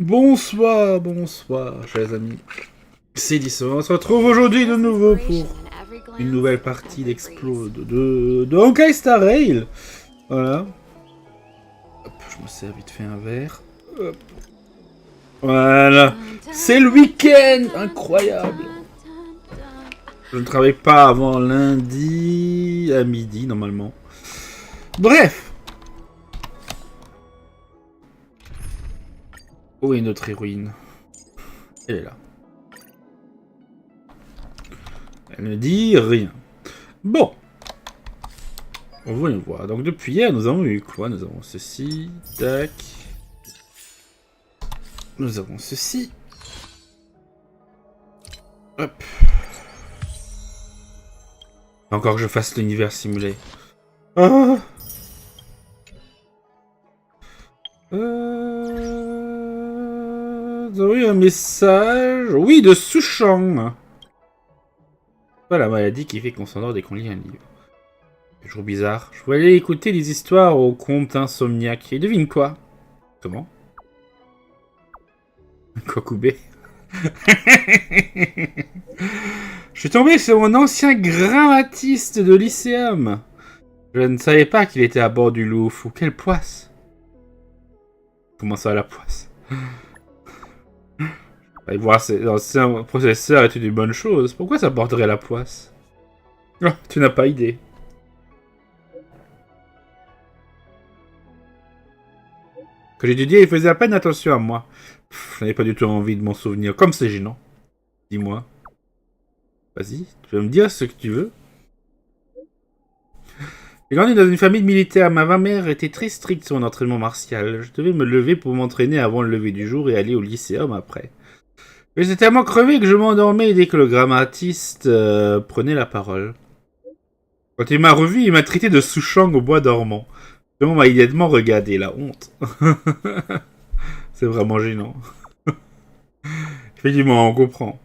Bonsoir, bonsoir, chers amis. C'est Deaso. On se retrouve aujourd'hui de nouveau pour une nouvelle partie d'Explode de honkaistarrail. Voilà. Hop, je me sers vite fait un verre. Hop. Voilà. C'est le week-end. Incroyable. Je ne travaille pas avant lundi à midi, normalement. Bref. Où est notre héroïne? Elle est là. Elle ne dit rien. Bon. Voyons voir. Donc depuis hier, nous avons eu quoi? Nous avons ceci. Tac. Nous avons ceci. Hop. Encore que je fasse l'univers simulé. Ah. Nous avons eu un message. Oui, de Souchang. Voilà la maladie qui fait qu'on s'endort dès qu'on lit un livre. Toujours bizarre. Je voulais aller écouter les histoires au conte insomniaque. Et devine quoi? Comment? Kokubé. Je suis tombé sur mon ancien grammatiste de lycéum. Je ne savais pas qu'il était à bord du Louvre. Quelle poisse! Comment ça, la poisse? Allez voir ses anciens professeurs est une bonne chose. Pourquoi ça porterait la poisse? Oh, tu n'as pas idée. Quand j'étudiais, il faisait à peine attention à moi. Je n'avais pas du tout envie de m'en souvenir. Comme c'est gênant. Dis-moi. Vas-y, tu vas me dire ce que tu veux. J'ai grandi dans une famille militaire. Ma mère était très stricte sur mon entraînement martial. Je devais me lever pour m'entraîner avant le lever du jour et aller au lycéum après. Mais j'étais tellement crevé que je m'endormais dès que le grammatiste prenait la parole. Quand il m'a revu, il m'a traité de Souchang au bois dormant. On m'a immédiatement regardé, la honte. C'est vraiment gênant. Effectivement, on comprend.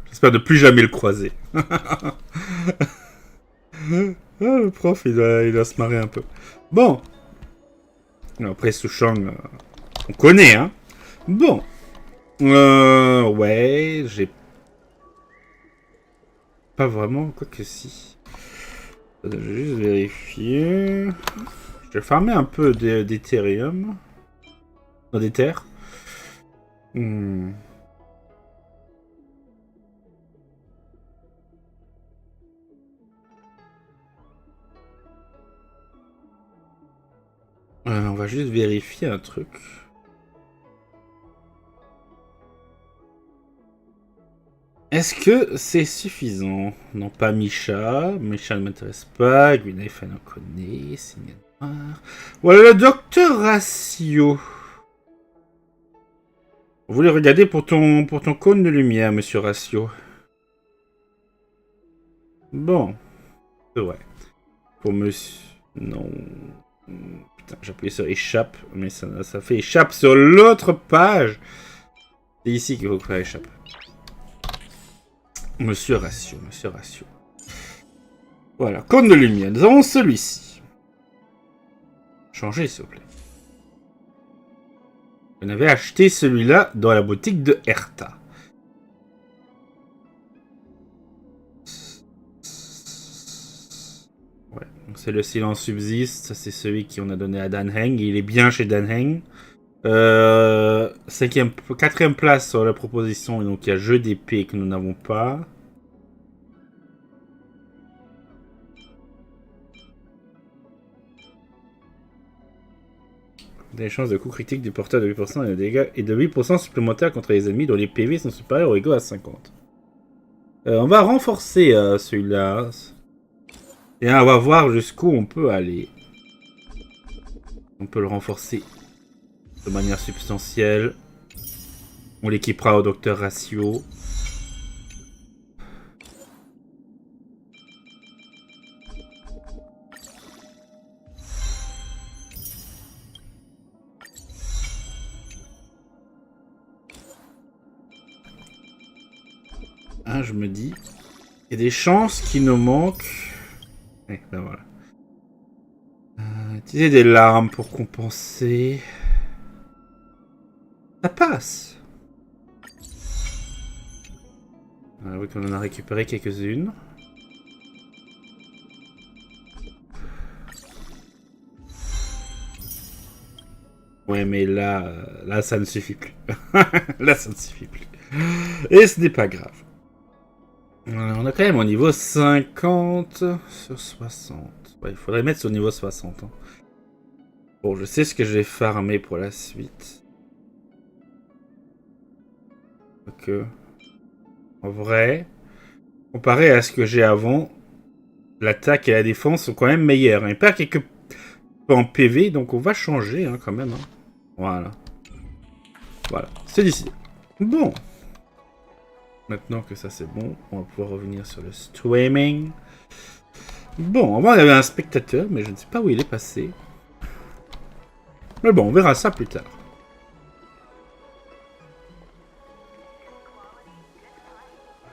J'espère ne plus jamais le croiser. Ah, le prof, il doit se marrer un peu. Bon. Après, Souchang, on connaît, hein. Bon. Ouais, j'ai pas vraiment, quoi que si. Je vais juste vérifier. Je vais farmer un peu d'Ethereum. Non, d'Ether. On va juste vérifier un truc. Est-ce que c'est suffisant? Non, pas Misha. Misha ne m'intéresse pas. Gwyneth, elle en connaît. Signe noir. Voilà le docteur Ratio. Vous voulez regarder pour ton cône de lumière, monsieur Ratio? Bon. C'est vrai. Pour monsieur... Non. Putain, j'ai appuyé sur échappe. Mais ça fait échappe sur l'autre page. C'est ici qu'il faut que ça échappe. Monsieur Ratio, monsieur Ratio. Voilà, cône de lumière. Nous avons celui-ci. Changez, s'il vous plaît. On avait acheté celui-là dans la boutique de Herta. Ouais, donc c'est le silence subsiste. Ça, c'est celui qu'on a donné à Dan Heng. Il est bien chez Dan Heng. Quatrième place sur la proposition. Et donc il y a jeu d'épée que nous n'avons pas. Des chances de coup critique du porteur de 8% et de dégâts et de 8% supplémentaires contre les ennemis dont les PV sont supérieurs ou égaux à 50. On va renforcer celui-là. Et on va voir jusqu'où on peut aller. On peut le renforcer de manière substantielle. On l'équipera au docteur Ratio. Ah, je me dis, il y a des chances qu'il nous manque. Eh, ben voilà. Utiliser des larmes pour compenser. Ça passe. Ah oui, qu'on en a récupéré quelques-unes. Ouais, mais là, ça ne suffit plus. Là, ça ne suffit plus. Et ce n'est pas grave. On a quand même au niveau 50 sur 60. Ouais, il faudrait mettre au niveau 60. Hein. Bon, je sais ce que je vais farmer pour la suite. Ok. En vrai, comparé à ce que j'ai avant, l'attaque et la défense sont quand même meilleures. Il perd quelques peu en PV, donc on va changer hein, quand même. Hein. Voilà. Voilà, c'est décidé. Bon. Maintenant que ça c'est bon, on va pouvoir revenir sur le streaming. Bon, avant il y avait un spectateur, mais je ne sais pas où il est passé. Mais bon, on verra ça plus tard.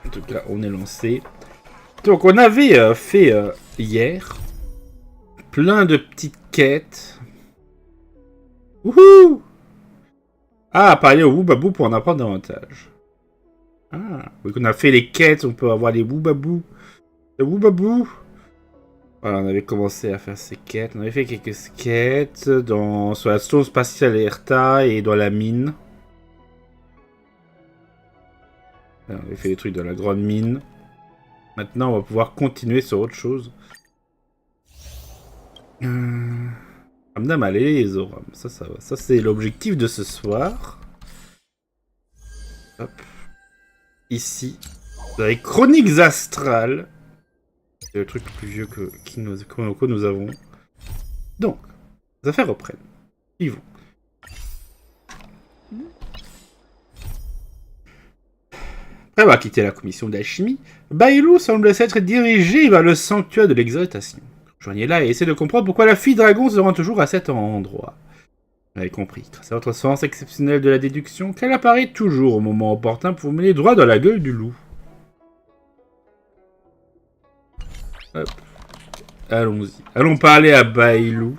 En tout cas, on est lancé. Donc, on avait fait hier plein de petites quêtes. Wouhou! Ah, parler au Woubabou pour en apprendre davantage. Ah, oui, on a fait les quêtes, on peut avoir les Woubabou. Le Woubabou. Voilà, on avait commencé à faire ces quêtes. On avait fait quelques quêtes sur la station spatiale Erta et dans la mine. On avait fait des trucs dans la grande mine. Maintenant, on va pouvoir continuer sur autre chose. Ramdam, allez, les Aurums. Ça va. Ça, c'est l'objectif de ce soir. Hop. Ici, vous avez Chroniques Astrales. C'est le truc le plus vieux que nous avons. Donc, les affaires reprennent. Ils vont. Après avoir quitté la commission d'alchimie, Bailou semble s'être dirigé vers le sanctuaire de l'exaltation. Joignez-la et essayez de comprendre pourquoi la fille dragon se rend toujours à cet endroit. Vous avez compris, grâce à votre sens exceptionnel de la déduction, qu'elle apparaît toujours au moment opportun pour vous mener droit dans la gueule du loup. Hop. Allons-y. Allons parler à Bailou,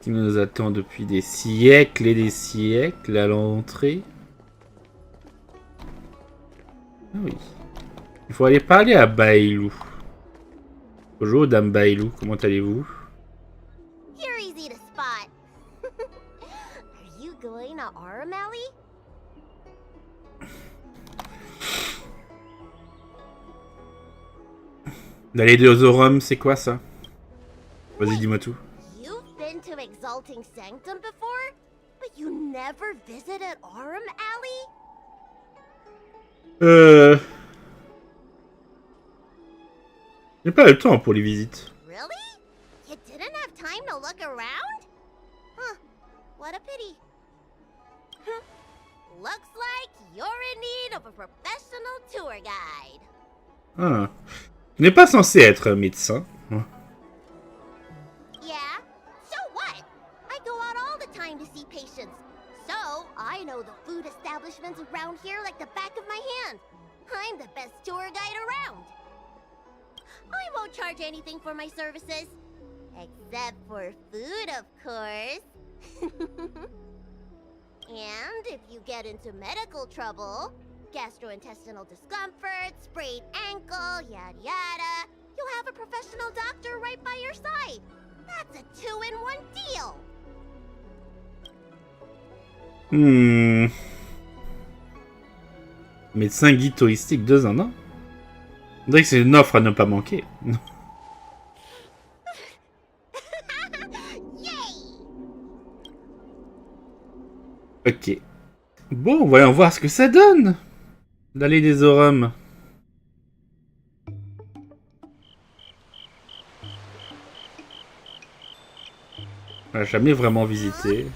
qui nous attend depuis des siècles et des siècles à l'entrée. Ah oui. Il faut aller parler à Bailou. Bonjour, Dame Bailou, comment allez-vous? You're easy to spot. Are you going to Aurums? D'aller aux Aurums, c'est quoi ça? Vas-y, dis-moi tout. You've been to Exalting Sanctum before, but you never visited Aurums Alley? J'ai pas le temps pour les visites. Really? You didn't have time to look around? Huh. What a pity. Looks like you're in need of a professional tour guide. Ah. Je n'ai pas censé être médecin. Yeah? So what? I go out all the time to see patients. So, I know the food establishments around here like the back of my hand. I'm the best tour guide around. I won't charge anything for my services. Except for food, of course. And if you get into medical trouble, gastrointestinal discomfort, sprained ankle, yada yada, you'll have a professional doctor right by your side. That's a 2-in-1 deal. Médecin guide touristique 2 en 1. On dirait que c'est une offre à ne pas manquer. Ok. Bon, voyons voir ce que ça donne. D'aller des Aurums. On n'a jamais vraiment visité.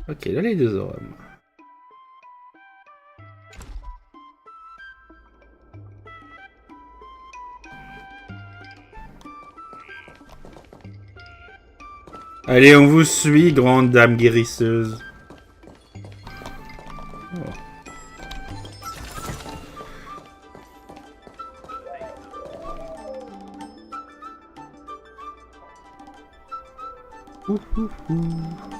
Ok, d'aller des Aurums. Allez, on vous suit, grande dame guérisseuse. Oh. Ouh, ouh, ouh.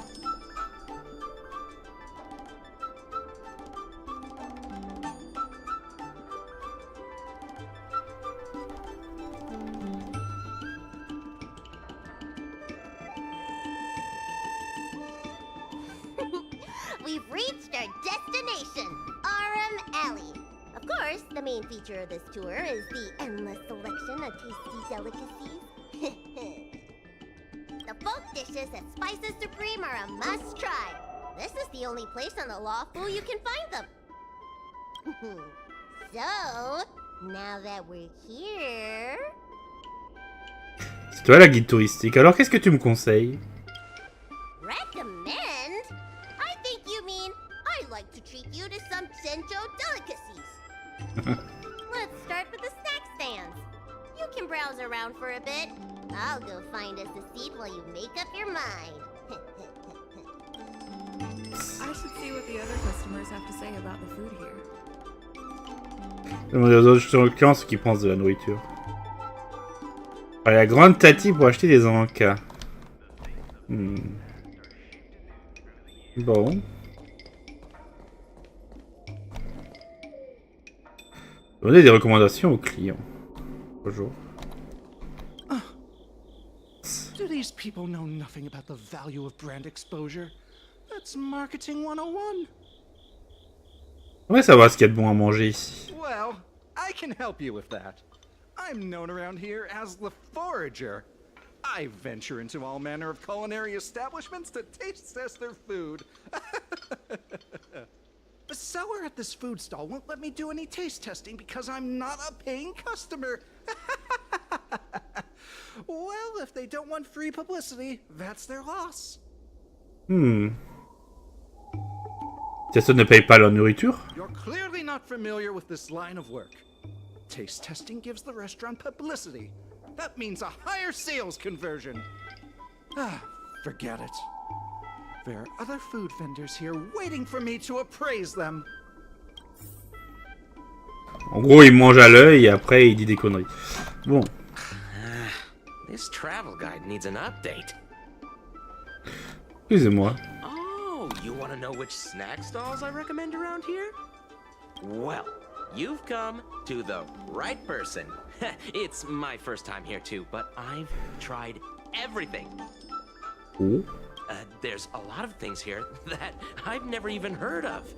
We've reached our destination, Aurum Alley. Of course, the main feature of this tour is the endless selection of tasty delicacies. The folk dishes at Spices Supreme are a must-try. This is the only place on the Lawful you can find them. So, now that we're here... C'est toi la guide touristique. Alors qu'est-ce que tu me conseilles? Recommend? I think you mean I'd like to treat you to some Sencho delicacies. Let's start with the snack stands. You can browse around for a bit. I'll go find us a seat while you make up your mind. I should see what the other customers have to say about the food here. Demandez aux autres clients ce qu'ils pensent de la nourriture. La grande Tati pour acheter des encas. Bon. Donnez des recommandations aux clients. Bonjour. Do these people know nothing about the value of brand exposure? That's marketing 101. Ouais, savoir ce qu'il y a de bon à manger ici. Well, I can help you with that. I'm known around here as the Forager. I venture into all manner of culinary establishments to taste test their food. The seller at this food stall won't let me do any taste testing because I'm not a paying customer. Well, if they don't want free publicity, that's their loss. Deaso ne paye pas leur nourriture? You're clearly not familiar with this line of work. Taste testing gives the restaurant publicity. That means a higher sales conversion. Forget it. There are other food vendors here waiting for me to appraise them. En gros, il mange à l'œil et après il dit des conneries. Bon. This travel guide needs an update. Excusez-moi. Oh, you want to know which snack stalls I recommend around here? Well, you've come to the right person. It's my first time here too, but I've tried everything. Oh. There's a lot of things here that I've never even heard of.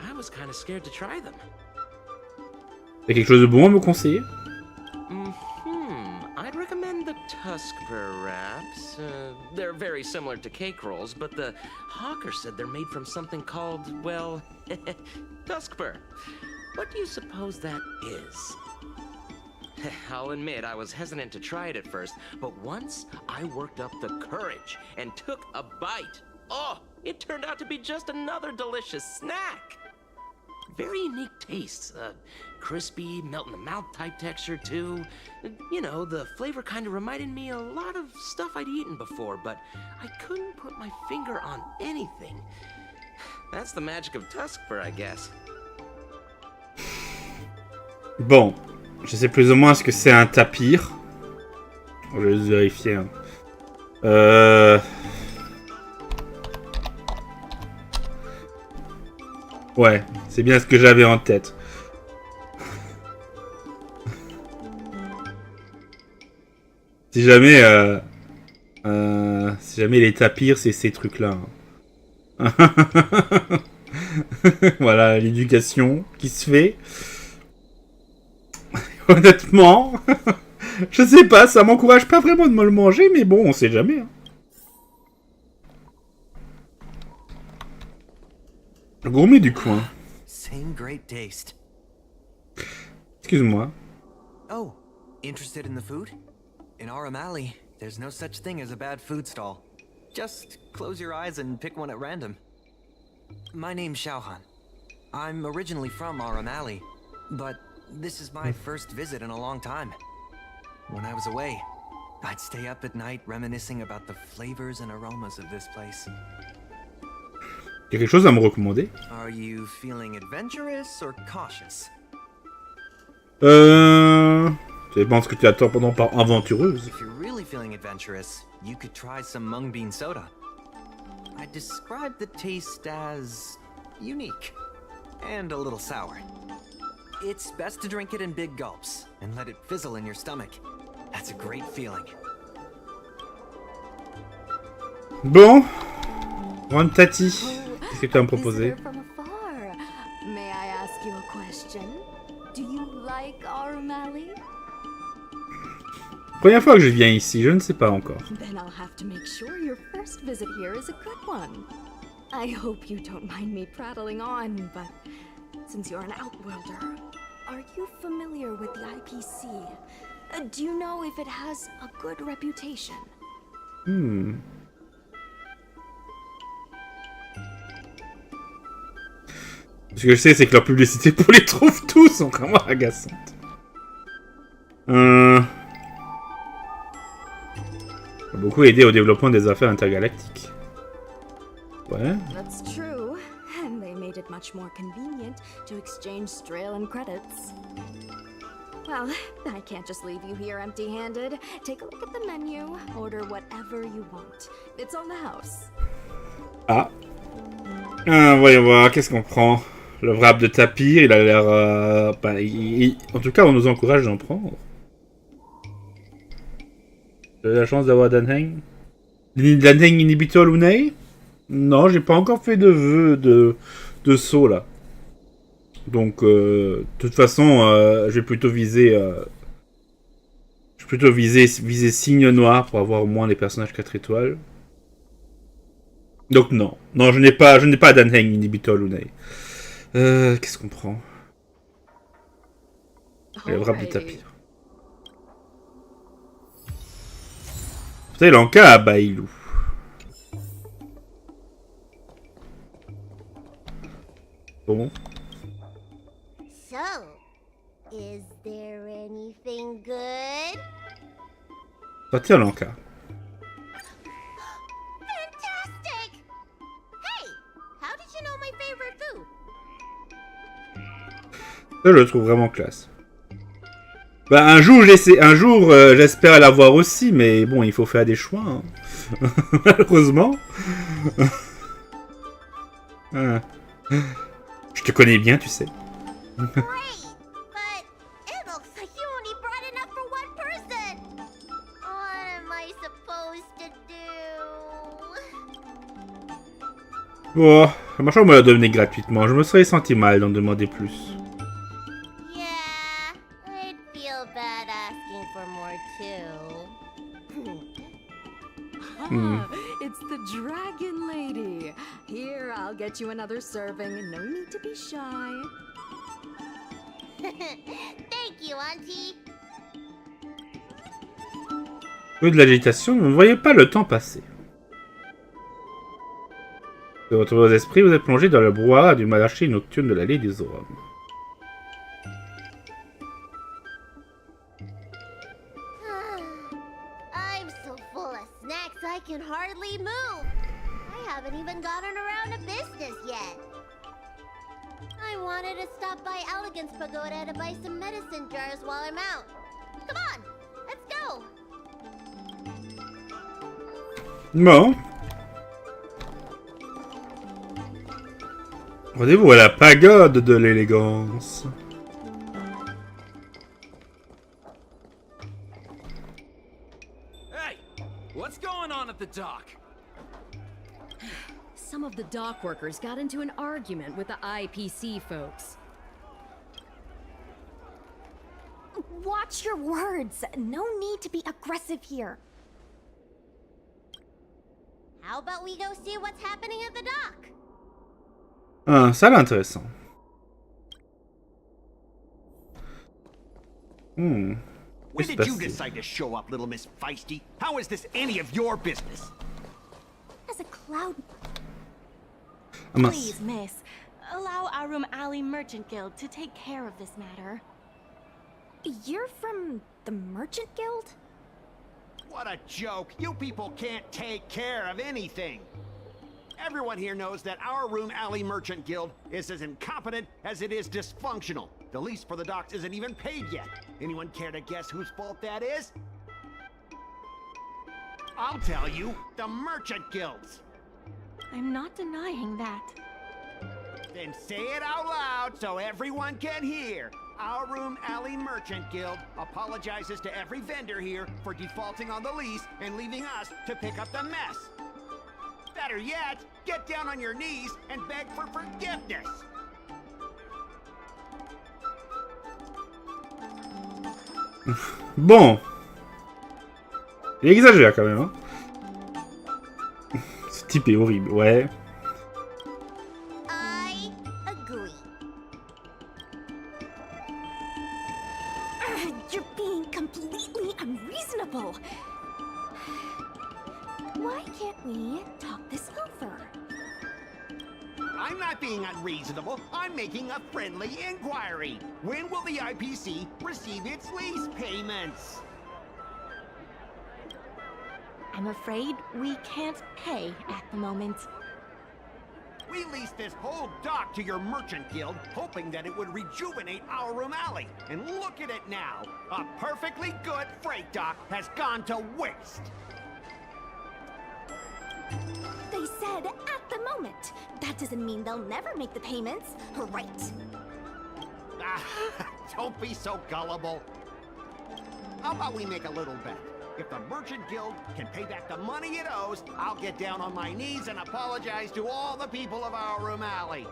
I was kind of scared to try them. T'as quelque chose de bon à me conseiller? I'd recommend the Tuskper wraps. They're very similar to cake rolls, but the hawker said they're made from something called, well, Tuskper. What do you suppose that is? I'll admit I was hesitant to try it at first, but once I worked up the courage and took a bite, oh, it turned out to be just another delicious snack. Very unique tastes, crispy, melt-in-the-mouth type texture too. You know, the flavor kind of reminded me a lot of stuff I'd eaten before, but I couldn't put my finger on anything. That's the magic of Tuskper, I guess. Bon. Je sais plus ou moins ce que c'est un tapir. Je vais juste vérifier. Hein. Ouais, c'est bien ce que j'avais en tête. Si jamais les tapirs, c'est ces trucs-là. Hein. Voilà, l'éducation qui se fait. Honnêtement, je sais pas, ça m'encourage pas vraiment de me le manger, mais bon, on sait jamais. Hein. Le gourmet du coin. Same great taste. Excuse-moi. Oh, interested in the food? In Aurum Alley, there's no such thing as a bad food stall. Just close your eyes and pick one at random. My name's Xiaohan. I'm originally from Aurum Alley, but this is my first visit in a long time. When I was away, I'd stay up at night reminiscing about the flavors and aromas of this place. Y a quelque chose à me recommander? Are you feeling adventurous or cautious? Ça dépend ce que tu attends pendant par aventureuse. If you're really really feeling adventurous, you could try some mung bean soda. I describe the taste as unique and a little sour. It's best to drink it in big gulps and let it fizzle in your stomach. That's a great feeling. Bon, Grande Tati, qu'est-ce que tu as à me proposer? Visitor from afar. May I ask you a question? Do you like Aurums? Première fois que je viens ici, je ne sais pas encore. Then I'll have to make sure your first visit here is a good one. I hope you don't mind me prattling on, but since you're an outworlder, are you familiar with the IPC? Do you know if it has a good reputation? Ce que je sais, c'est que leur publicité pour les trouve-tous sont vraiment agaçantes. Ça a beaucoup aidé au développement des affaires intergalactiques. Ouais. That's true, and they made it much more convenient to exchange Strelin credits. Well, I can't just leave you here empty-handed. Take a look at the menu, order whatever you want. It's on the house. Ah. Voyons voir, qu'est-ce qu'on prend? Le wrap de tapir, il a l'air... en tout cas, on nous encourage d'en prendre. J'ai la chance d'avoir Danheng. Danheng Inhibitor Lunei? Non, j'ai pas encore fait de vœu de saut, là. Donc, de toute façon, je vais plutôt viser... je vais plutôt viser signe noir pour avoir au moins les personnages 4 étoiles. Donc non. Non, je n'ai pas Danheng Inhibitor Lunei. Qu'est-ce qu'on prend? Le wrap de tapir. Putain, l'enca à Bailou. Bon. So, is there anything good? Sortir l'enca. Fantastic! Hey, how did you know my favorite food? Ça, je le trouve vraiment classe. Bah, un jour, j'espère l'avoir aussi, mais bon, il faut faire des choix, hein. Malheureusement. Je te connais bien, tu sais. Great, but it looks like you only brought enough for one person. What am I supposed to do? Bon, ma chambre me l'a donné gratuitement. Je me serais senti mal d'en demander plus. Yeah, I'd feel bad asking for more too. It's the Dragon Lady. Here, I'll get you another serving. No need to be shy. Thank you, Auntie. Au de l'agitation, vous ne voyez pas le temps passer. De votre esprit, vous êtes plongé dans le brouhaha du marché nocturne de l'allée des Aurums. I'm so full of snacks I can hardly move. I haven't even gotten around to business yet. I wanted to stop by Elegance Pagoda to buy some medicine jars while I'm out. Come on, let's go. Bon. Rendez-vous à la pagode de l'élégance. Hey, what's going on at the dock? Some of the dock workers got into an argument with the IPC folks. Watch your words. No need to be aggressive here. How about we go see what's happening at the dock? Ah, ça a l'air intéressant. When did you decide to show up, little Miss Feisty? How is this any of your business? As a cloud... Ah, mince. Please, miss, allow Arum Alley Merchant Guild to take care of this matter. You're from the Merchant Guild? What a joke! You people can't take care of anything! Everyone here knows that our Room Alley Merchant Guild is as incompetent as it is dysfunctional. The lease for the docks isn't even paid yet. Anyone care to guess whose fault that is? I'll tell you, the merchant guilds. I'm not denying that. Then say it out loud so everyone can hear. Aurum Alley Merchant Guild apologizes to every vendor here for defaulting on the lease and leaving us to pick up the mess. Better yet, get down on your knees and beg for forgiveness. Bon. Il exagère quand même, hein. Ce type est horrible, ouais. I agree. You're being completely unreasonable. Why can't we talk this over? I'm not being unreasonable. I'm making a friendly inquiry. When will the IPC receive its lease payments? I'm afraid we can't pay at the moment. We leased this whole dock to your merchant guild, hoping that it would rejuvenate Aurum Alley. And look at it now. A perfectly good freight dock has gone to waste. They said at the moment. That doesn't mean they'll never make the payments, right? Don't be so gullible. How about we make a little bet? If the Merchant Guild can pay back the money it owes, I'll get down on my knees and apologize to all the people of Aurum Alley.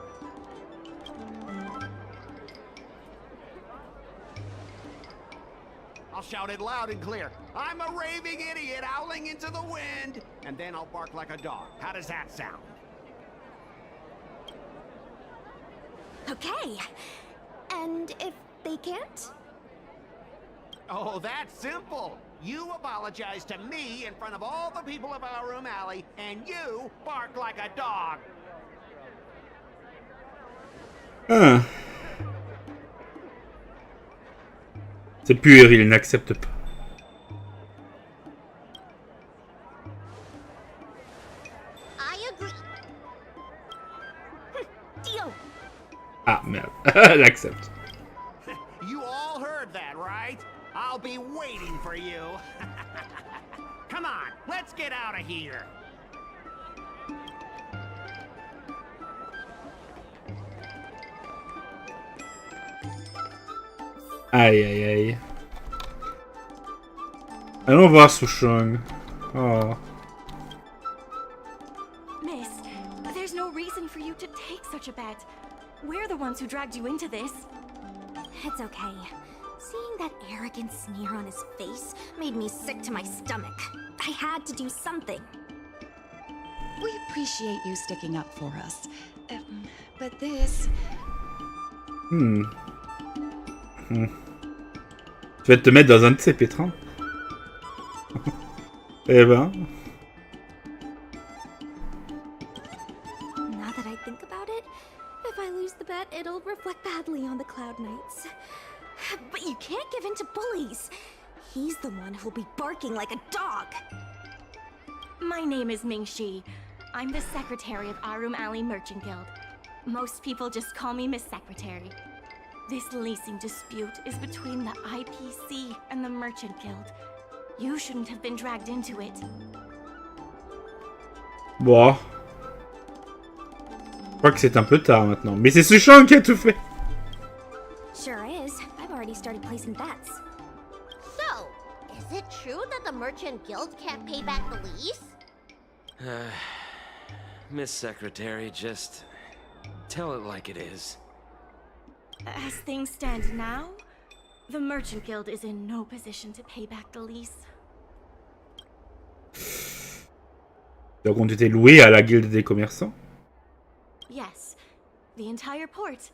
I'll shout it loud and clear. I'm a raving idiot howling into the wind, and then I'll bark like a dog. How does that sound? Okay. And if they can't? Oh, that's simple. You apologize to me in front of all the people of Aurum Alley, and you bark like a dog. C'est puéril, il n'accepte pas. I agree. Deal. Ah, merde. Elle accepte. You all heard that, right? I'll be waiting for you. Come on, let's get out of here. Aïe, aïe, aïe. Allons voir Souchong. Oh. Miss, there's no reason for you to take such a bet. We're the ones who dragged you into this. It's okay. Seeing that arrogant sneer on his face made me sick to my stomach. I had to do something. We appreciate you sticking up for us. But this... Tu vas te mettre dans un de ces pétrins. Eh ben. Now that I think about it, if I lose the bet, it'll reflect badly on the Cloud Knights. But you can't give in to bullies. He's the one who'll be barking like a dog. My name is Ming-Shi. I'm the secretary of Aurum Alley Merchant Guild. Most people just call me Miss Secretary. This leasing dispute is between the IPC and the Merchant Guild. You shouldn't have been dragged into it. Bon. Je crois que c'est un peu tard maintenant. Mais c'est Souchong qui a tout fait. Sure is. I've already started placing bets. So, is it true that the Merchant Guild can't pay back the lease? Miss Secretary, just tell it like it is. As things stand now, the Merchant Guild is in no position to pay back the lease. Donc on était loué à la guilde des commerçants. Yes, the entire port.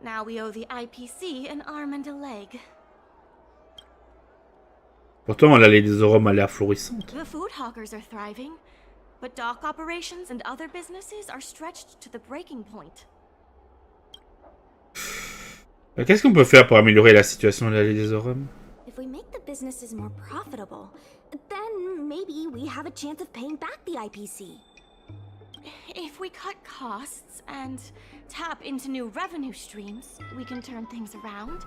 Now we owe the IPC an arm and a leg. Pourtant, l'allée des Aurums a l'air florissante. The food hawkers are thriving, but dock operations and other businesses are stretched to the breaking point. Qu'est-ce qu'on peut faire pour améliorer la situation de l'allée des Aurums? If we make the businesses more profitable, then maybe we have a chance of paying back the IPC. If we cut costs and tap into new revenue streams, we can turn things around.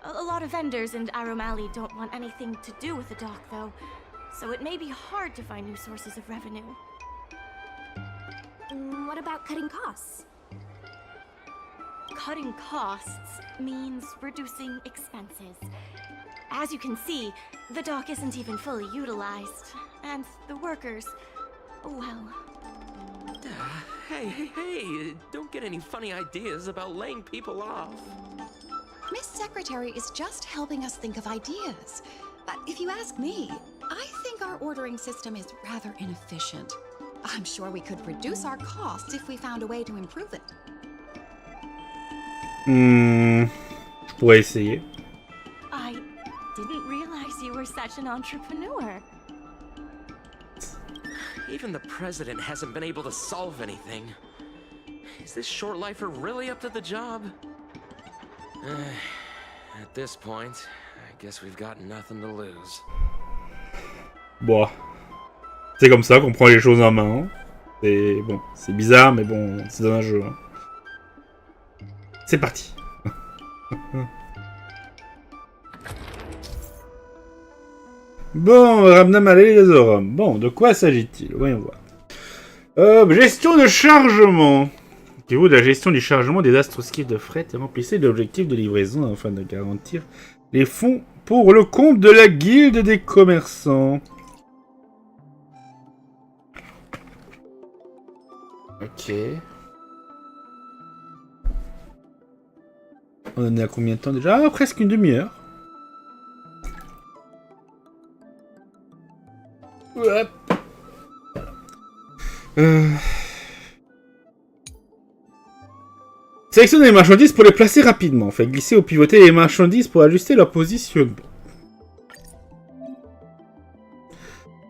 A lot of vendors in Aurum Alley don't want anything to do with the dock, though, so it may be hard to find new sources of revenue. What about cutting costs? Cutting costs means reducing expenses. As you can see, the dock isn't even fully utilized, and the workers, well... Hey, don't get any funny ideas about laying people off. Miss Secretary is just helping us think of ideas. But if you ask me, I think our ordering system is rather inefficient. I'm sure we could reduce our costs if we found a way to improve it. Je pourrais essayer. I didn't realize you were such an entrepreneur. Even the president hasn't been able to solve anything. Is this short lifer really up to the job? At this point, I guess we've got nothing to lose. Bon. C'est comme ça qu'on prend les choses en main. C'est bon, c'est bizarre, mais bon, c'est dans un jeu. Hein. C'est parti. Bon, Ramdam, allez les Aurums. Bon, de quoi s'agit-il? Voyons voir. Gestion de chargement. Occupez-vous de la gestion du chargement des astroskis de fret et remplissez l'objectif de livraison afin de garantir les fonds pour le compte de la guilde des commerçants. Ok. On en est à combien de temps déjà? Ah, presque une demi-heure. Ouais. Sélectionnez les marchandises pour les placer rapidement. Faites glisser ou pivoter les marchandises pour ajuster leur positionnement.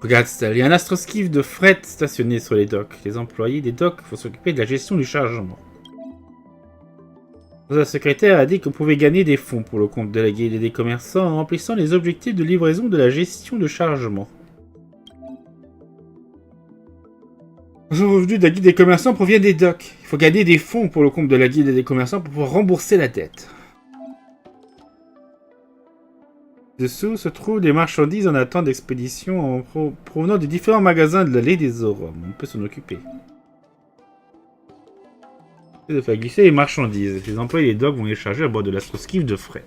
Regarde, il y a un astroskiff de fret stationné sur les docks. Les employés des docks vont s'occuper de la gestion du chargement. La secrétaire a dit que vous pouvez gagner des fonds pour le compte de la guilde des commerçants en remplissant les objectifs de livraison de la gestion de chargement. Le revenu de la guilde des commerçants provient des docks. Il faut gagner des fonds pour le compte de la guilde des commerçants pour pouvoir rembourser la dette. Dessous se trouvent des marchandises en attente d'expédition en provenant des différents magasins de l'allée des Aurums. On peut s'en occuper. De faire glisser les marchandises. Les employés des docks vont les charger à bord de l'astroskiff de fret.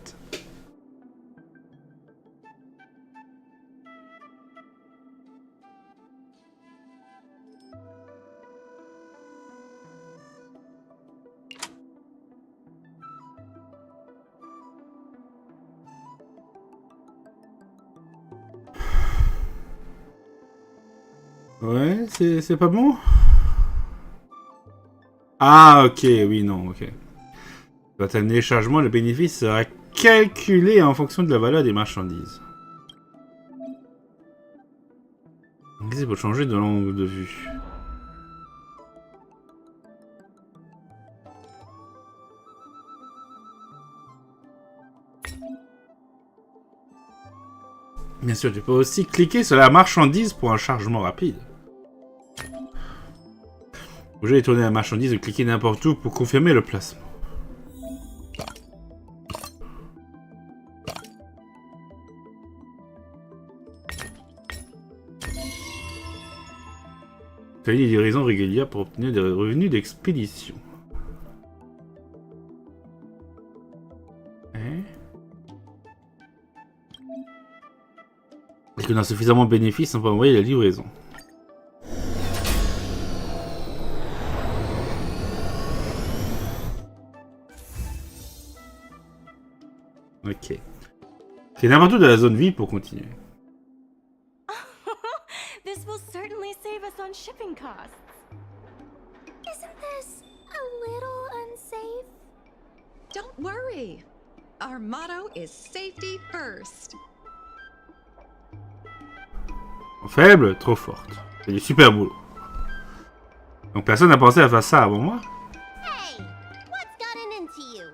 Ouais, c'est pas bon? Ah, ok, oui, non, ok. Quand tu as le chargement, le bénéfice sera calculé en fonction de la valeur des marchandises. C'est pour changer de l'angle de vue. Bien sûr, tu peux aussi cliquer sur la marchandise pour un chargement rapide. Vous pouvez tourner la marchandise ou cliquer n'importe où pour confirmer le placement. Faites des livraisons régulières pour obtenir des revenus d'expédition. Est-ce qu'on a suffisamment de bénéfices, on peut envoyer la livraison. Ok. C'est n'importe où de la zone vide pour continuer. This will certainly save us on shipping costs. Isn't this a little unsafe? Don't worry. Our motto is safety first. Faible, trop forte. C'est du super boulot. Donc personne n'a pensé à faire ça avant moi? Hey, what's gotten into you?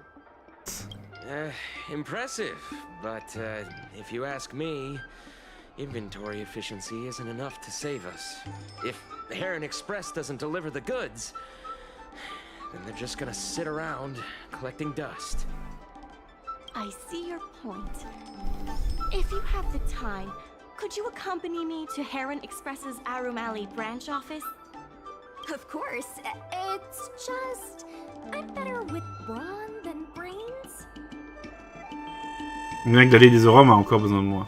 Impressive, but if you ask me, inventory efficiency isn't enough to save us. If the Heron Express doesn't deliver the goods, then they're just gonna sit around collecting dust. I see your point. If you have the time, Could you accompany me to Heron Express's Arum Alley branch office? Of course. It's just... I'm better with brawn than brains. Le mec d'aller des Aurums a encore besoin de moi.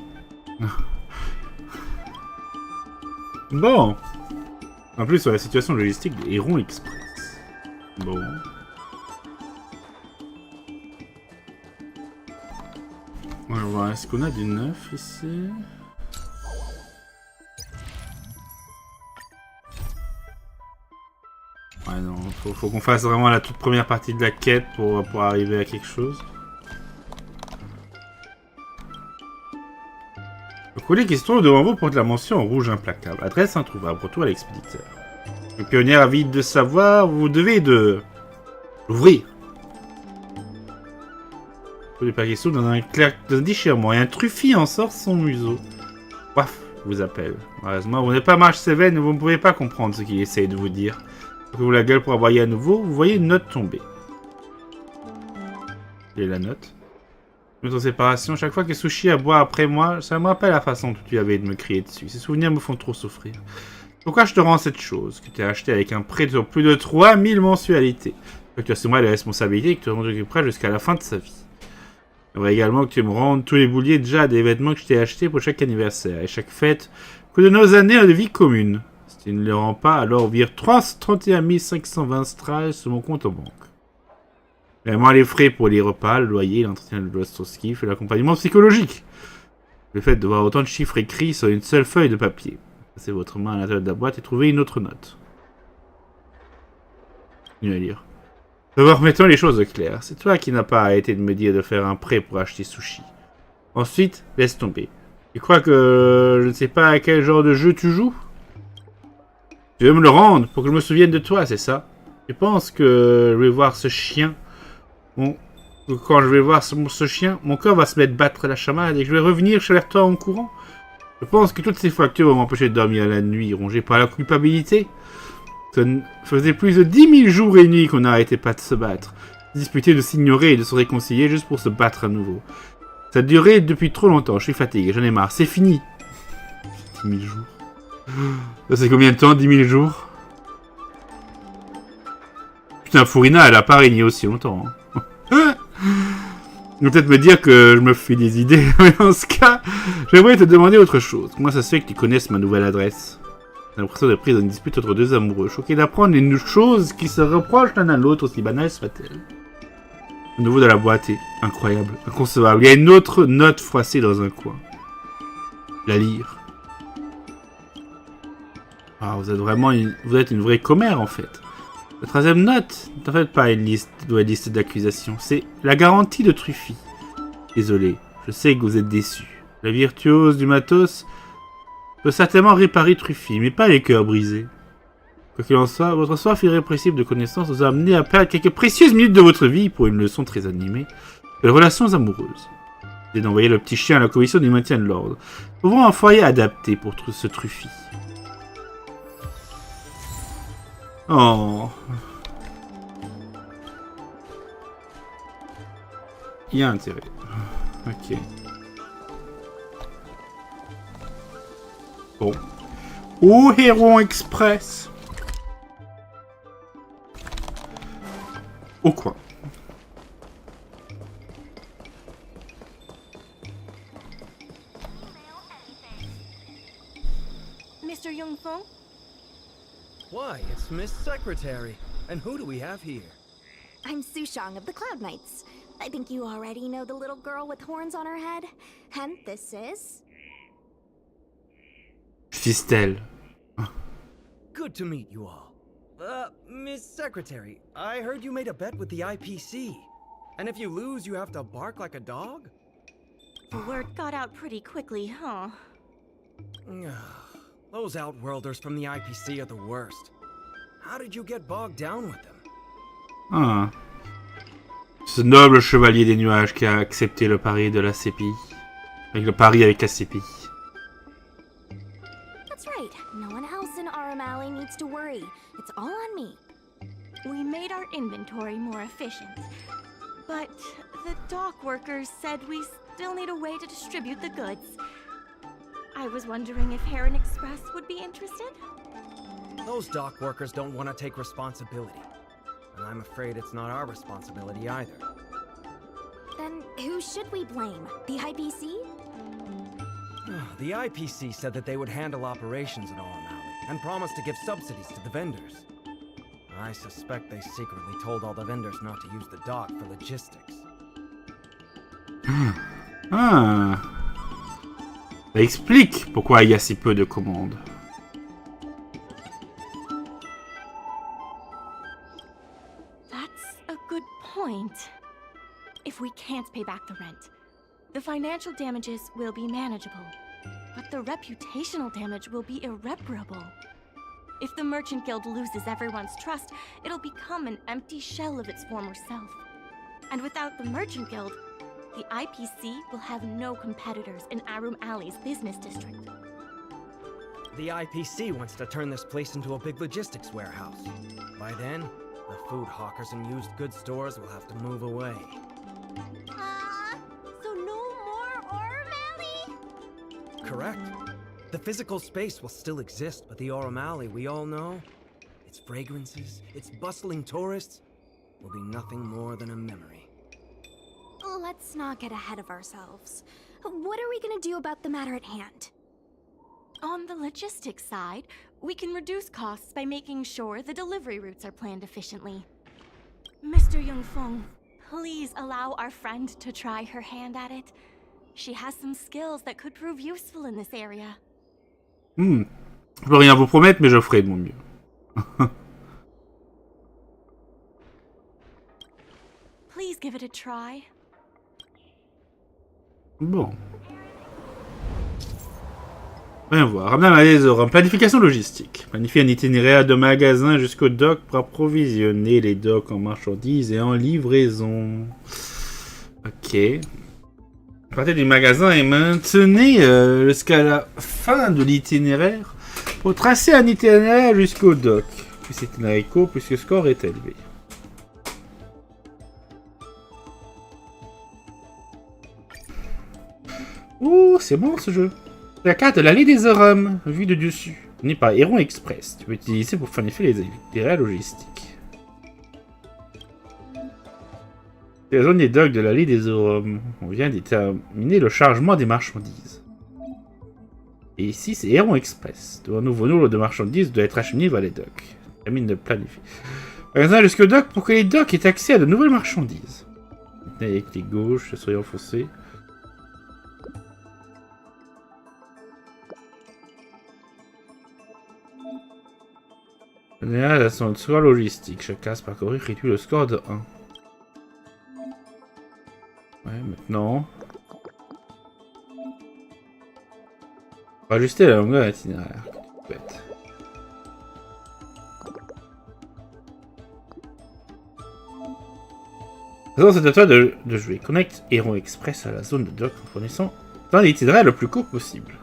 Bon. En plus, sur la situation logistique de Heron Express. Bon. On va voir, est-ce qu'on a du neuf ici? Ouais, non, faut qu'on fasse vraiment la toute première partie de la quête pour arriver à quelque chose. Le colis qui se trouve devant vous porte la mention en rouge implacable. Adresse introuvable. Retour à l'expéditeur. Le pionnier avide de savoir, vous devez de l'ouvrir. Le paquet s'ouvre dans un déchirement et un truffi en sort son museau. Waf, vous appelle. Malheureusement, vous n'êtes pas marche sévère et vous ne pouvez pas comprendre ce qu'il essaye de vous dire. Vous la gueule pour aboyer à nouveau, vous voyez une note tomber. Et la note. Notre séparation, chaque fois que Sushi aboie après moi, ça me rappelle la façon dont tu avais de me crier dessus. Ces souvenirs me font trop souffrir. Pourquoi je te rends cette chose que tu as acheté avec un prêt de plus de 3000 mensualités? Que tu assumeras les responsabilités et que tu t'en occuperas jusqu'à la fin de sa vie. J'aimerais également que tu me rendes tous les bouliers déjà des vêtements que je t'ai achetés pour chaque anniversaire et chaque fête que de nos années de vie commune. Si tu ne les rends pas, alors vire 331 520 strass sur mon compte en banque. Également les frais pour les repas, le loyer, l'entretien de l'Ostrowski et l'accompagnement psychologique. Le fait de voir autant de chiffres écrits sur une seule feuille de papier. Passez votre main à l'intérieur de la boîte et trouvez une autre note. Continuez à lire. D'abord, mettons les choses claires. C'est toi qui n'as pas arrêté de me dire de faire un prêt pour acheter sushi. Ensuite, laisse tomber. Tu crois que je ne sais pas à quel genre de jeu tu joues? Tu veux me le rendre pour que je me souvienne de toi, c'est ça? Tu penses que je vais voir ce chien? Quand je vais voir ce chien, mon corps va se mettre battre la chamade et que je vais revenir chez toi en courant? Je pense que toutes ces fractures vont m'empêcher de dormir la nuit, rongé par la culpabilité. Ça faisait plus de 10 000 jours et nuits qu'on n'arrêtait pas de se battre, de disputer, de s'ignorer et de se réconcilier juste pour se battre à nouveau. Ça a duré depuis trop longtemps, je suis fatigué, j'en ai marre, c'est fini. 10 000 jours. Ça c'est combien de temps, 10 000 jours? Putain, Furina, elle a pas régné aussi longtemps. Hein. Tu vas peut-être me dire que je me fais des idées, mais dans ce cas, j'aimerais te demander autre chose. Comment ça se fait que tu connaisses ma nouvelle adresse? J'ai l'impression d'être prise dans une dispute entre deux amoureux, choqué d'apprendre une chose qui se reproche l'un à l'autre, aussi banale soit-elle. Le nouveau de la boîte est incroyable, inconcevable. Il y a une autre note froissée dans un coin. La lire. Ah, vous êtes une vraie commère en fait. La troisième note n'est en fait pas une liste d'accusations, c'est la garantie de Truffy. Désolé, je sais que vous êtes déçus. La virtuose du matos peut certainement réparer Truffy, mais pas les cœurs brisés. Quoi qu'il en soit, votre soif irrépressible de connaissance vous a amené à perdre quelques précieuses minutes de votre vie pour une leçon très animée de relations amoureuses. L'idée d'envoyer le petit chien à la commission du maintien de l'ordre. Trouvons un foyer adapté pour ce Truffy. Oh. Il y a intérêt. Ok. Bon. Au Heron Express. Au coin. Mr. Youngfeng? Why, it's Miss Secretary. And who do we have here? I'm Sushang of the Cloud Knights. I think you already know the little girl with horns on her head. And this is... Fistel. Good to meet you all. Miss Secretary, I heard you made a bet with the IPC. And if you lose, you have to bark like a dog? The word got out pretty quickly, huh? Those Outworlders from the IPC are the worst. How did you get bogged down with them? Ah. Ce noble chevalier des nuages qui a accepté le pari de la CPI. Avec le pari avec la CPI. That's right. No one else in Arum Alley needs to worry. It's all on me. We made our inventory more efficient. But the dock workers said we still need a way to distribute the goods. I was wondering if Heron Express would be interested? Those dock workers don't want to take responsibility. And I'm afraid it's not our responsibility either. Then who should we blame? The IPC? The IPC said that they would handle operations in Aurum Alley and promised to give subsidies to the vendors. I suspect they secretly told all the vendors not to use the dock for logistics. Ah. Ça explique pourquoi il y a si peu de commandes. That's a good point. If we can't pay back the rent, the financial damages will be manageable, but the reputational damage will be irreparable. If the Merchant Guild loses everyone's trust, it'll become an empty shell of its former self. And without the Merchant Guild, the IPC will have no competitors in Aurum Alley's business district. The IPC wants to turn this place into a big logistics warehouse. By then, the food hawkers and used goods stores will have to move away. So no more Aurum Alley? Correct. The physical space will still exist, but the Aurum Alley we all know, its fragrances, its bustling tourists, will be nothing more than a memory. Let's not get ahead of ourselves. What are we gonna do about the matter at hand? On the logistics side, we can reduce costs by making sure the delivery routes are planned efficiently. Mr. Yongfeng, please allow our friend to try her hand at it. She has some skills that could prove useful in this area. Je peux rien vous promettre, mais je ferai de mon mieux. Please give it a try. Bon. Voyons voir. Ramdam a des Aurums. Planification logistique. Planifier un itinéraire de magasin jusqu'au dock pour approvisionner les docks en marchandises et en livraison. Ok. Partez du magasin et maintenez jusqu'à la fin de l'itinéraire pour tracer un itinéraire jusqu'au dock. Plus l'itinéraire est court, plus le score est élevé. Ouh, c'est bon ce jeu. La carte de l'allée des Aurums, vue de dessus. Donnée par Heron Express. Tu peux l'utiliser pour planifier les itinéraires logistiques. C'est la zone des docks de l'allée des Aurums. On vient de déterminer le chargement des marchandises. Et ici, c'est Heron Express. Un nouveau nombre de marchandises doit être acheminé vers les docks. Termine de planifier. Magasin jusqu'au dock pour que les docks aient accès à de nouvelles marchandises. Avec les gauches, soyez enfoncés. La score logistique. Chaque case parcourue réduit le score de 1. Ouais, maintenant. On va ajuster la longueur de l'itinéraire. Bête. C'est à toi de jouer. Connecte Heron Express à la zone de dock en fournissant dans l'itinéraire le plus court possible.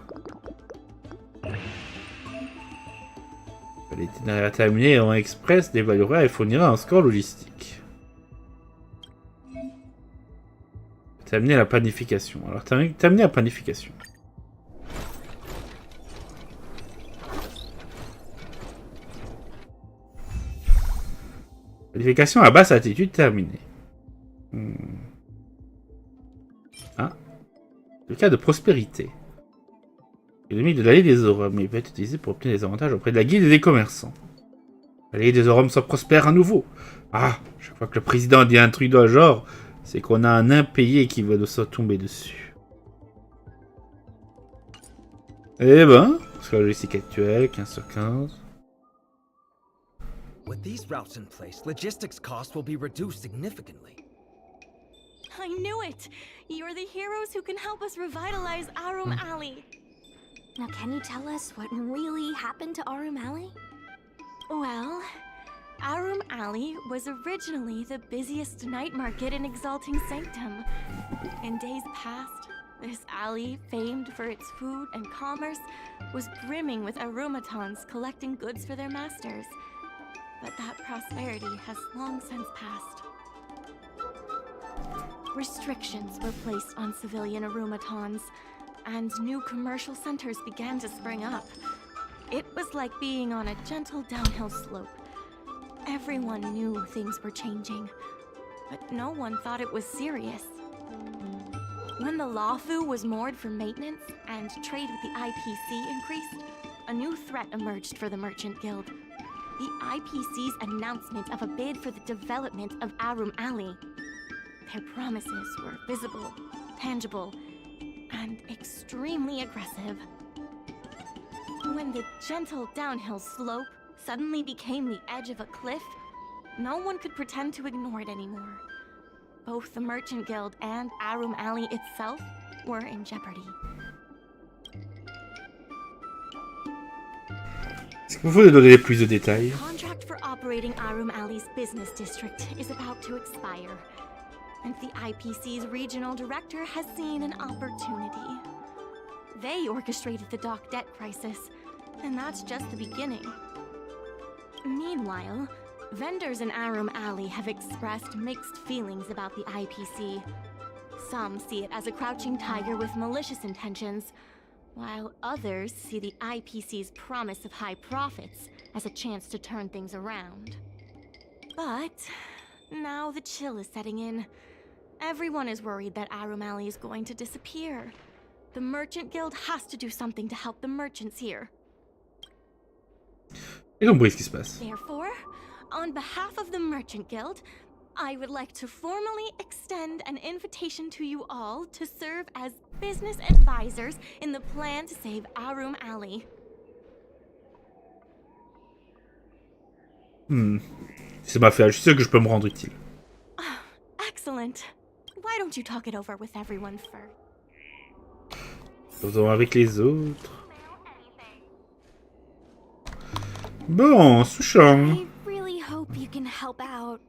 L'itinéraire terminé, Heron Express dévaluera et fournira un score logistique. Terminer la planification. Alors, terminer la planification. Planification à basse altitude terminée. Ah. Le cas de prospérité. L'économie de l'allée des Aurums, il peut être utilisé pour obtenir des avantages auprès de la guilde et des commerçants. L'allée des Aurums soit prospère à nouveau. Ah, chaque fois que le président dit un truc dans le genre, c'est qu'on a un impayé qui va nous tomber dessus. Eh ben, c'est la logistique actuelle, 15 sur 15. With these routes in place, logistics costs will be reduced significantly. I knew it! You're the heroes who can help us revitalize Aurum Alley. Now, can you tell us what really happened to Aurum Alley? Well, Aurum Alley was originally the busiest night market in Exalting Sanctum. In days past, this alley, famed for its food and commerce, was brimming with aromatons collecting goods for their masters. But that prosperity has long since passed. Restrictions were placed on civilian aromatons. and new commercial centers began to spring up. It was like being on a gentle downhill slope. Everyone knew things were changing, but no one thought it was serious. When the Lawfu was moored for maintenance and trade with the IPC increased, a new threat emerged for the Merchant Guild. The IPC's announcement of a bid for the development of Aurum Alley. Their promises were visible, tangible, and extremely aggressive. When the gentle downhill slope suddenly became the edge of a cliff, no one could pretend to ignore it anymore. Both the Merchant Guild and Aurum Alley itself were in jeopardy. Est-ce que vous pouvez donner plus de détails? The contract for operating Aurum Alley's business district is about to expire, and the IPC's regional director has seen an opportunity. They orchestrated the dock debt crisis, and that's just the beginning. Meanwhile, vendors in Aurum Alley have expressed mixed feelings about the IPC. Some see it as a crouching tiger with malicious intentions, while others see the IPC's promise of high profits as a chance to turn things around. But now the chill is setting in. Everyone is worried that Aurum Alley is going to disappear. The Merchant Guild has to do something to help the merchants here. J'ai compris ce qui se passe. Therefore, on behalf of the Merchant Guild, I would like to formally extend an invitation to you all to serve as business advisors in the plan to save Aurum Alley. C'est ma affaire, je suis sûr que je peux me rendre utile. Excellent. Why don't you talk it over with everyone first? Faisons avec les autres. Bon, Souchang. I really hope you can help out.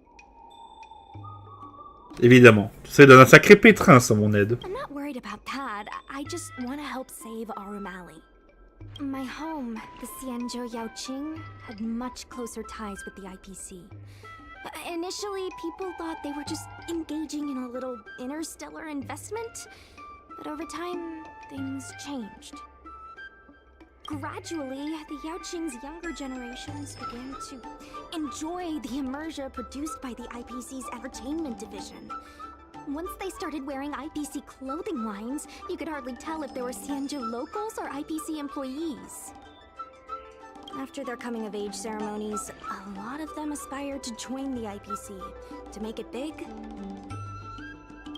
Évidemment. C'est dans un sacré pétrin sans mon aide. I'm not worried about that. I just want to help save Aurum Alley. My home, the Xianzhou Yaoqing, had much closer ties with the IPC. Initially, people thought they were just engaging in a little interstellar investment, but over time, things changed. Gradually, the Yaoqing's younger generations began to enjoy the immersion produced by the IPC's entertainment division. Once they started wearing IPC clothing lines, you could hardly tell if they were Xianzhou locals or IPC employees. After their coming-of-age ceremonies, a lot of them aspired to join the IPC. To make it big,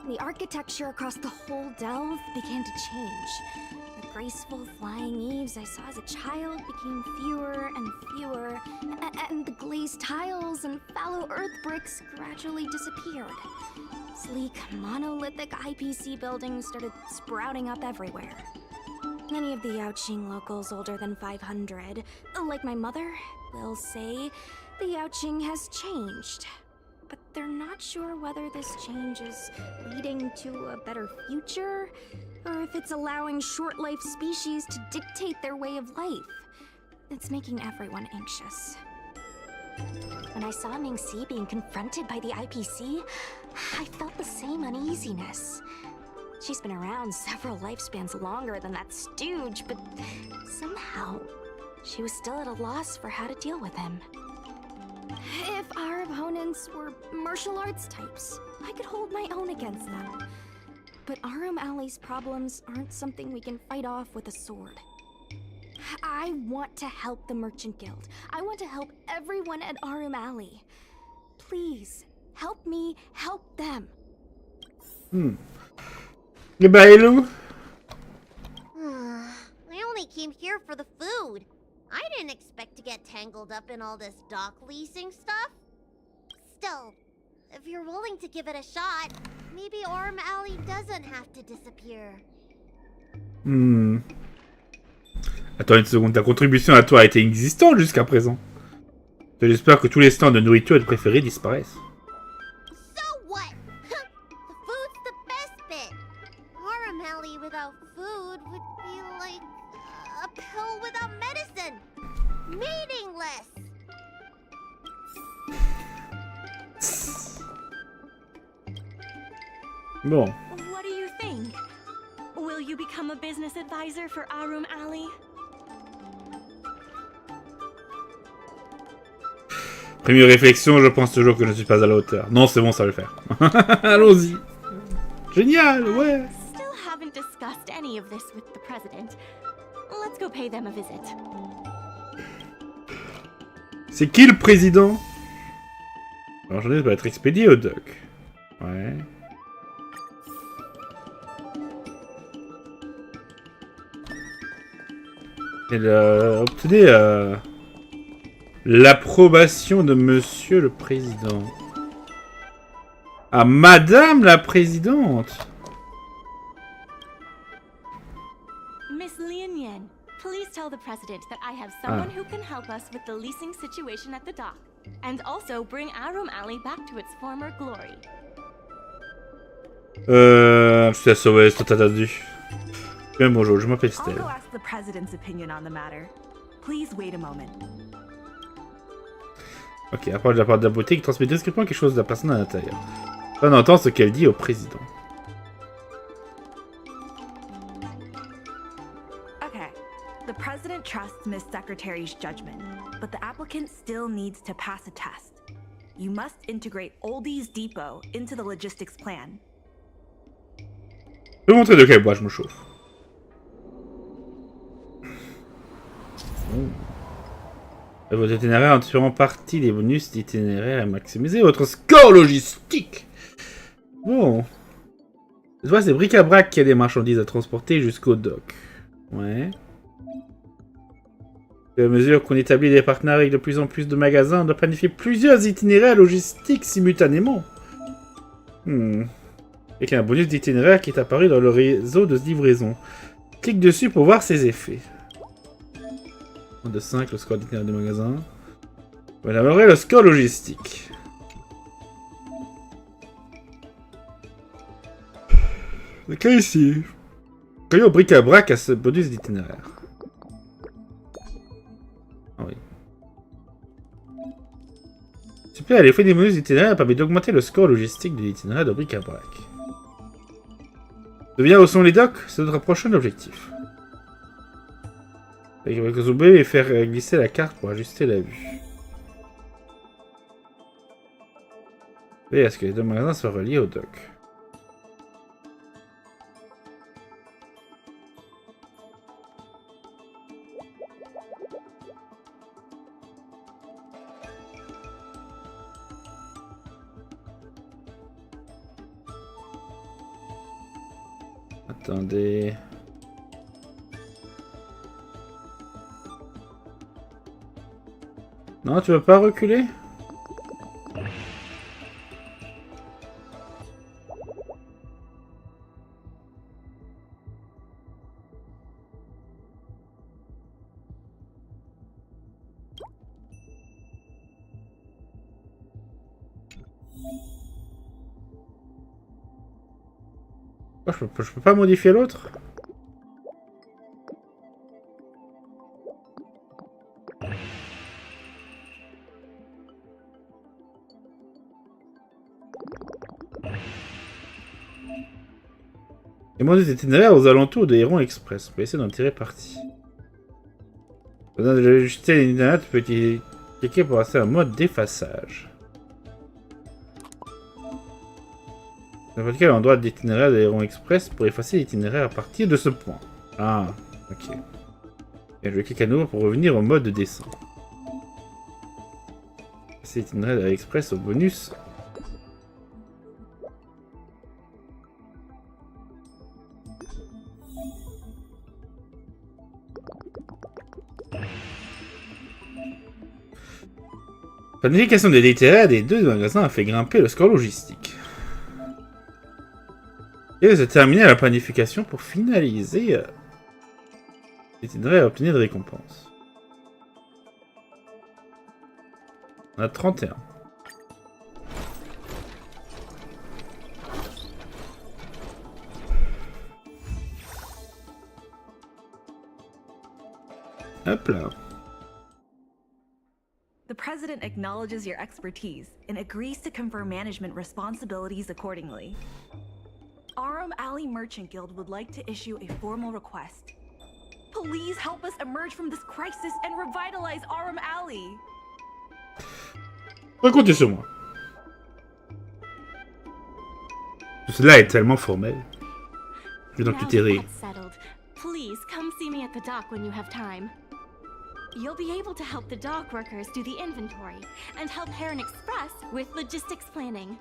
the architecture across the whole delve began to change. The graceful flying eaves I saw as a child became fewer and fewer, and the glazed tiles and fallow earth bricks gradually disappeared. Sleek, monolithic IPC buildings started sprouting up everywhere. Many of the Yaoqing locals older than 500, like my mother, will say the Yaoqing has changed. But they're not sure whether this change is leading to a better future, or if it's allowing short-life species to dictate their way of life. It's making everyone anxious. When I saw Mingxi being confronted by the IPC, I felt the same uneasiness. She's been around several lifespans longer than that stooge, but somehow she was still at a loss for how to deal with him. If our opponents were martial arts types, I could hold my own against them. But Aurum Alley's problems aren't something we can fight off with a sword. I want to help the Merchant Guild. I want to help everyone at Aurum Alley. Please, help me help them. Goodbye, Lou. I only came here for the food. I didn't expect to get tangled up in all this dock leasing stuff. Still, if you're willing to give it a shot, maybe Aurum Alley doesn't have to disappear. Attends une seconde, ta contribution à toi a été inexistante jusqu'à présent. J'espère que tous les stands de nourriture et de préférés disparaissent. So what? The food's the best bit. Aurum Alley without food would be like a pill without medicine. Meaningless. Bon. What do you think? Will you you become a business advisor for Aurum Alley? Première réflexion, je pense toujours que je ne suis pas à la hauteur. Non, c'est bon, ça va le faire. Allons-y. Génial, ouais. Still haven't discussed any of this with the president. Let's go pay them a visit. C'est qui le président? Alors, j'en ai va être expédié au doc. Ouais. Elle a obtenu l'approbation de monsieur le président. Ah, madame la présidente! Miss Lien Yen, please tell the president that I have someone who can help us with the leasing situation at the dock, and also bring Aurum Alley back to its former glory. Je suis sauvé, c'est tout attendu. Bien bonjour, je m'appelle Stella. I'll go ask the president's opinion on the matter. Please wait a moment. Ok, après de la part de la boutique, transmet discrètement quelque chose de la personne à l'intérieur. On entend ce qu'elle dit au président. Okay. The president trusts Miss Secretary's judgment, but the applicant still needs to pass a test. You must integrate Oldie's Depot into the logistics plan. Je vais montrer de quel bois je me chauffe. Vos itinéraires en tirant partie des bonus d'itinéraire à maximiser votre score logistique. Bon. Cette fois, c'est bric-à-brac qui a des marchandises à transporter jusqu'au dock. Ouais. À mesure qu'on établit des partenariats avec de plus en plus de magasins, on doit planifier plusieurs itinéraires logistiques simultanément. Et qu'il y a un bonus d'itinéraire qui est apparu dans le réseau de livraison. Clique dessus pour voir ses effets. De 5, le score d'itinéraire du magasin. On va améliorer le score logistique. Ok, ici. Voyons bric-à-brac à ce bonus d'itinéraire. Ah oui. Super, l'effet des bonus d'itinéraire permet d'augmenter le score logistique de l'itinéraire de bric-à-brac. Devient où sont les docks? C'est notre prochain objectif. Il va zoomer et faire glisser la carte pour ajuster la vue. Et est-ce que les deux magasins sont reliés au dock? Attendez... Non, tu veux pas reculer? Oh, je peux pas modifier l'autre? Et moi des itinéraires aux alentours de Héron Express. On peut essayer d'en tirer parti. Besoin de ajuster l'itinéraire, tu peux cliquer pour passer en mode d'effaçage. N'importe quel endroit de l'itinéraire de Héron Express pour effacer l'itinéraire à partir de ce point. Ah, ok. Et je clique à nouveau pour revenir au mode de dessin. Effacer l'itinéraire de Héron Express au bonus. La planification des l'itinéraire des deux magasins a fait grimper le score logistique. Et se terminer la planification pour finaliser l'itinéraire et obtenir des récompenses. On a 31. Hop là. The president acknowledges your expertise and agrees to confer management responsibilities accordingly. Aurum Aurum Alley Merchant Guild would like to issue a formal request. Please help us emerge from this crisis and revitalize Aurum Alley. Comptez sur moi. Cela est tellement formel. Je vais donc Now itérer. that's settled, please come see me at the dock when you have time. You'll be able to help the dock workers do the inventory and help Heron Express with logistics planning.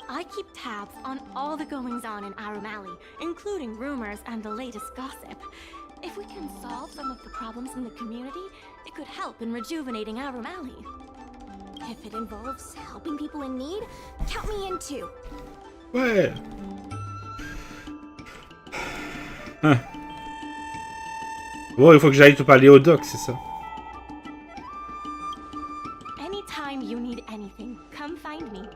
I keep tabs on all the goings-on in Aurum Alley, including rumors and the latest gossip. If we can solve some of the problems in the community, it could help in rejuvenating Aurum Alley. If it involves helping people in need, count me in too. Ouais. Hein. Bon, il faut que j'aille te parler au doc, c'est ça. Anytime you need anything, come find me.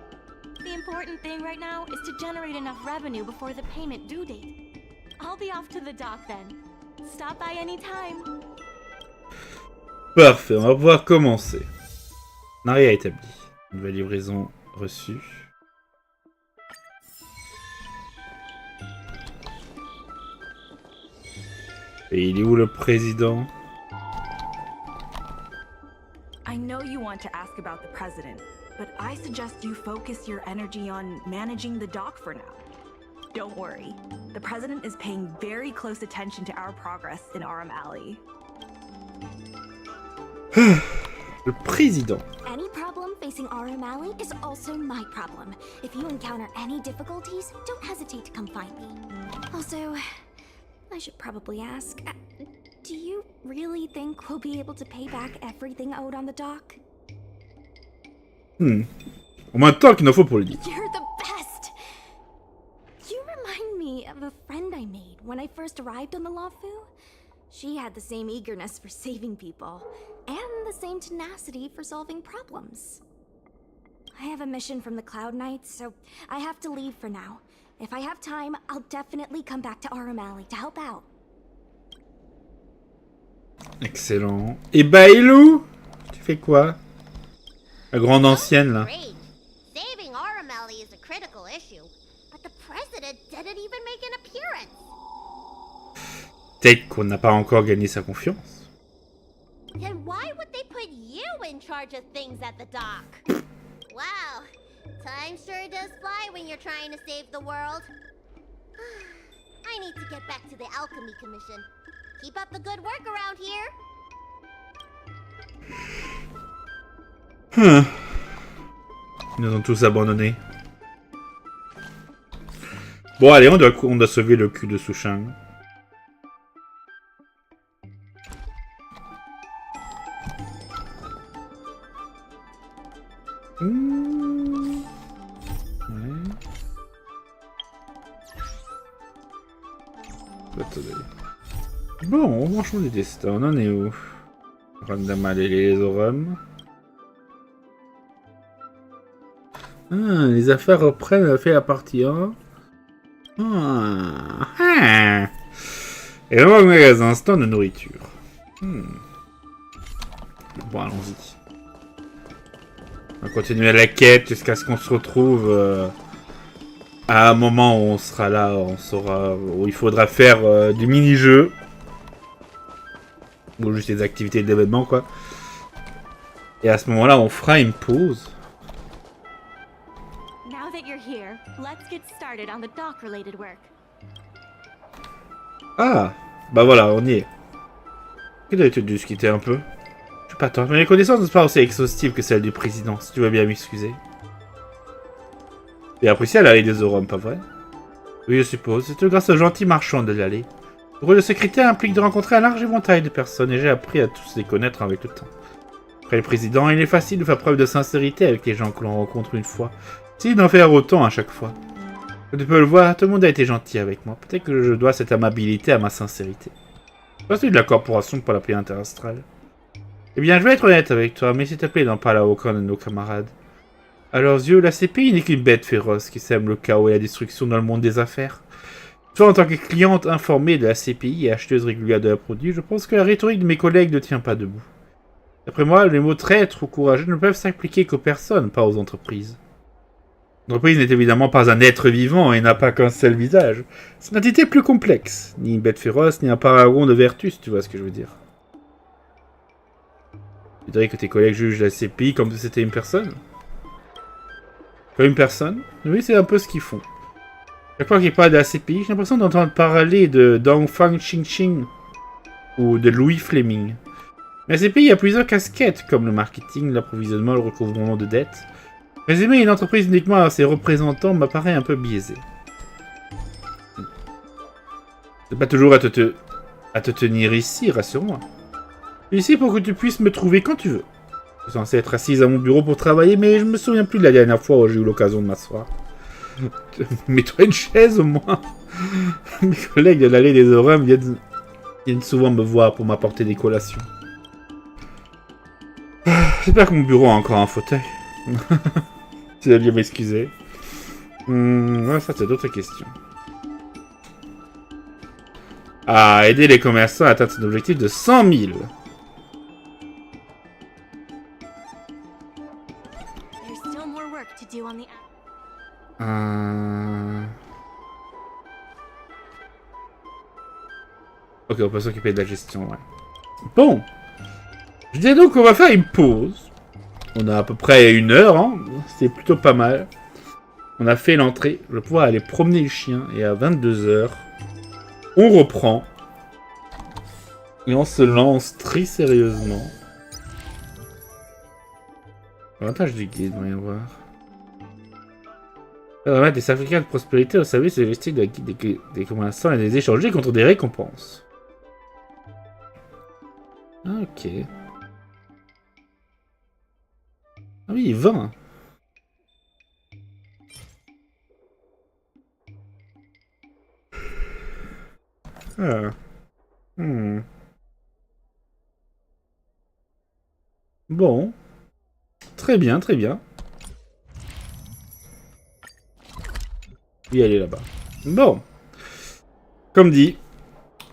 The important thing right now is to generate enough revenue before the payment due date. I'll be off to the dock then. Stop by anytime. Parfait, on va pouvoir commencer. Naria établi. Nouvelle livraison reçue. Et il est où le président? I know you want to ask about the president, but I suggest you focus your energy on managing the dock for now. Don't worry, the president is paying very close attention to our progress in Aurum Alley. Le président. Any problem facing Aurum Alley is also my problem. If you encounter any difficulties, don't hesitate to come find me. Also, I should probably ask, do you really think we'll be able to pay back everything owed on the dock? Au moins de temps qu'il en faut pour le dire. You're the best! You remind me of a friend I made when I first arrived on the Lafu. She had the same eagerness for saving people, and the same tenacity for solving problems. I have a mission from the Cloud Knights, so I have to leave for now. If I have time, I'll definitely come back to Aurum Alley to help out. Excellent. Et Bailou, tu fais quoi? La grande ancienne là. Great. Saving Aurum Alley is a critical issue, but the president didn't even make an appearance. Peut-être qu'on n'a pas encore gagné sa confiance. Then why would they put you in charge of things at the dock? Wow, time sure does fly when you're trying to save the world. I need to get back to the Alchemy Commission. Keep up the good work around here. Ils nous ont tous abandonnés. Bon allez, on doit sauver le cul de Sushang. Bon, franchement, les destins, on en est où? Ramdam et les Aurums. Les affaires reprennent, fait la partie 1. Et là, au magasin, stand de nourriture. Bon, allons-y. On va continuer la quête jusqu'à ce qu'on se retrouve à un moment où on sera là, on saura où il faudra faire du mini-jeu. Ou juste des activités d'événement, quoi. Et à ce moment-là, on fera une pause. Now that you're here, let's get started on the dock-related work. Ah, bah voilà, on y est. Il aurait dû se quitter un peu. Je sais pas tant, mais les connaissances ne sont pas aussi exhaustives que celles du président, si tu veux bien m'excuser. Et apprécié à l'allée des Aurums, pas vrai? Oui, je suppose. C'est grâce aux gentils marchands de l'allée. Le rôle de secrétaire implique de rencontrer un large éventail de personnes, et j'ai appris à tous les connaître avec le temps. Après le président, il est facile de faire preuve de sincérité avec les gens que l'on rencontre une fois, si d'en faire autant à chaque fois. Comme tu peux le voir, tout le monde a été gentil avec moi. Peut-être que je dois cette amabilité à ma sincérité. Je suis de la corporation pour la paix interastrale. Eh bien, je vais être honnête avec toi, mais s'il te plaît, n'en parle à aucun de nos camarades. À leurs yeux, la CPI n'est qu'une bête féroce qui sème le chaos et la destruction dans le monde des affaires. Toi, en tant que cliente informée de la CPI et acheteuse régulière de la produit, je pense que la rhétorique de mes collègues ne tient pas debout. D'après moi, les mots traîtres ou courageux ne peuvent s'appliquer qu'aux personnes, pas aux entreprises. L'entreprise n'est évidemment pas un être vivant et n'a pas qu'un seul visage. C'est une entité plus complexe. Ni une bête féroce, ni un paragon de vertu, si tu vois ce que je veux dire. Tu dirais que tes collègues jugent la CPI comme si c'était une personne? Comme une personne? Oui, c'est un peu ce qu'ils font. Chaque fois qu'ils parlent de la CPI, j'ai l'impression d'entendre parler de Dong Fang Ching Ching ou de Louis Fleming. Mais la CPI a plusieurs casquettes, comme le marketing, l'approvisionnement, le recouvrement de dettes. Résumer une entreprise uniquement à ses représentants m'apparaît un peu biaisé. C'est pas toujours à te tenir ici, rassure-moi. Je suis ici pour que tu puisses me trouver quand tu veux. Je suis censé être assise à mon bureau pour travailler, mais je me souviens plus de la dernière fois où j'ai eu l'occasion de m'asseoir. Mets-toi une chaise au moins. Mes collègues de l'allée des Aurums viennent souvent me voir pour m'apporter des collations. J'espère que mon bureau a encore un fauteuil. Tu vas bien m'excuser. Ça, c'est d'autres questions. Ah, aider les commerçants à atteindre son objectif de 100 000. Ok, on peut s'occuper de la gestion, ouais. Bon. Je dirais donc qu'on va faire une pause. On a à peu près 1 heure, hein. C'est plutôt pas mal. On a fait l'entrée. Je vais pouvoir aller promener le chien. Et à 22 h, on reprend. Et on se lance très sérieusement. Avantage du guide, voyons voir. Remettre des certificats de prospérité au service de logistique de la guide des commerçants et les échanger contre des récompenses. Ok. Ah oui, 20. Ah. Bon. Très bien, très bien. Oui, elle est là-bas. Bon. Comme dit,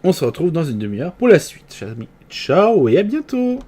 on se retrouve dans une demi-heure pour la suite, chers amis. Ciao et à bientôt!